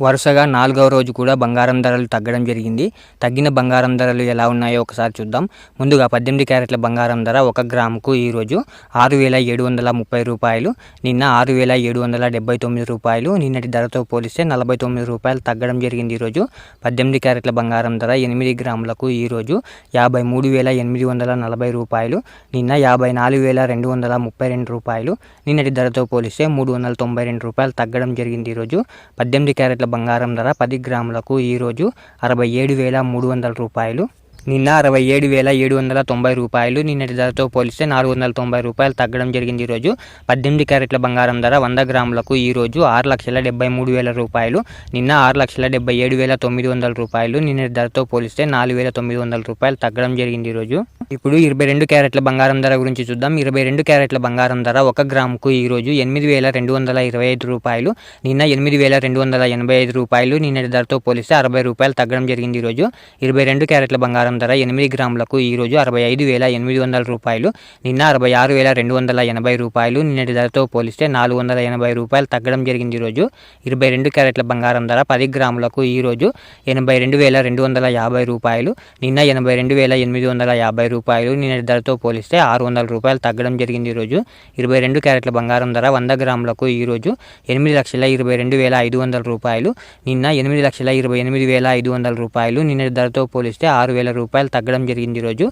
వరుసగా 4వ రోజు కూడా బంగారం ధరలు తగ్గడం జరిగింది. తగ్గిన బంగారం ధరలు ఎలా ఉన్నాయో ఒకసారి చూద్దాం. ముందుగా 18 క్యారెట్ల బంగారం ధర 1 గ్రాముకు ఈరోజు 6,730 రూపాయలు, నిన్న 6,779 రూపాయలు. నిన్నటి ధరతో పోలిస్తే 49 రూపాయలు తగ్గడం జరిగింది. ఈరోజు 18 క్యారెట్ల బంగారం ధర 8 గ్రాములకు ఈరోజు 53,840 రూపాయలు, నిన్న 54,232 రూపాయలు. నిన్నటి ధరతో పోలిస్తే 392 రూపాయలు తగ్గడం జరిగింది. ఈరోజు 18 క్యారెట్ల బంగారం ధర 10 గ్రాములకు ఈరోజు 67,300 రూపాయలు, నిన్న 67,790 రూపాయలు. నిన్నటి ధరతో పోలిస్తే 490 రూపాయలు తగ్గడం జరిగింది. ఈరోజు 18 క్యారెట్ల బంగారం ధర 100 గ్రాములకు ఈరోజు 6,73,000 రూపాయలు, నిన్న 6,77,900 రూపాయలు. నిన్నటి ధరతో పోలిస్తే 4,900 రూపాయలు తగ్గడం జరిగింది. ఈరోజు ఇప్పుడు 22 క్యారెట్ల బంగారం ధర గురించి చూద్దాం. 22 క్యారెట్ల బంగారం ధర 1 గ్రాముకు ఈరోజు 8,225 రూపాయలు, నిన్న 8,285 రూపాయలు. నిన్నటి ధరతో పోలిస్తే 60 రూపాయలు తగ్గడం జరిగింది. ఈరోజు 22 క్యారెట్ల బంగారం ధర 8 గ్రాములకు ఈరోజు 65,800 రూపాయలు, నిన్న 66,280 రూపాయలు. నిన్నటి ధరతో పోలిస్తే 480 రూపాయలు తగ్గడం జరిగింది. ఈరోజు 22 క్యారెట్ల బంగారం ధర 10 గ్రాములకు ఈరోజు 82,250 రూపాయలు, నిన్న 82,850 రూపాయలు. నిన్నటి ధరతో పోలిస్తే 600 రూపాయలు తగ్గడం జరిగింది. ఈరోజు 22 క్యారెట్ల బంగారం ధర 100 గ్రాములకు ఈరోజు 8,22,500 రూపాయలు, నిన్న 8,28,500 రూపాయలు. నిన్నటి ధరతో పోలిస్తే 6,000 రూపాయలు తగ్గడం జరిగింది. ఈరోజు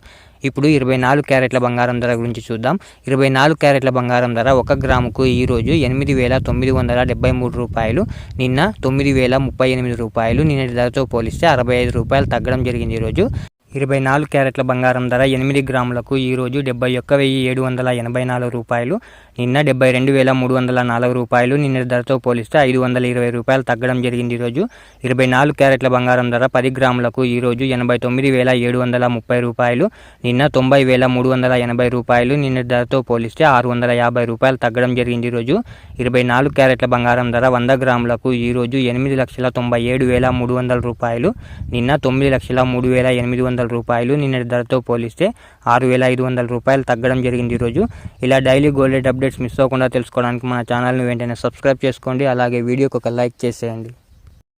ఇప్పుడు 24 క్యారెట్ల బంగారం ధర గురించి చూద్దాం. 24 క్యారెట్ల బంగారం ధర 1 గ్రాముకు ఈరోజు 8,973 రూపాయలు, నిన్న 9,038 రూపాయలు. నిన్నటి ధరతో పోలిస్తే 65 రూపాయలు తగ్గడం జరిగింది. ఈరోజు 24 క్యారెట్ల బంగారం ధర 8 గ్రాములకు ఈరోజు 71,784 రూపాయలు, నిన్న 72,304 రూపాయలు. నిన్నటి ధరతో పోలిస్తే 520 రూపాయలు తగ్గడం జరిగింది. ఈరోజు 24 క్యారెట్ల బంగారం ధర 10 గ్రాములకు ఈరోజు 89,730 రూపాయలు, నిన్న 90,380 రూపాయలు. నిన్నటి ధరతో పోలిస్తే 650 రూపాయలు తగ్గడం జరిగింది. ఈరోజు 24 క్యారెట్ల బంగారం ధర 100 గ్రాములకు ఈరోజు 8,97,300 రూపాయలు, నిన్న 9,03,800 రూపాయలు. నిన్నటి ధరతో పోలిస్తే 6,500 రూపాయలు తగ్గడం జరిగింది. ఈరోజు ఇలా daily gold rate updates miss అవ్వకుండా తెలుసుకోవడానికి మన ఛానల్ని వెంటనే సబ్స్క్రైబ్ చేసుకోండి. అలాగే వీడియోకి ఒక లైక్ చేసేయండి.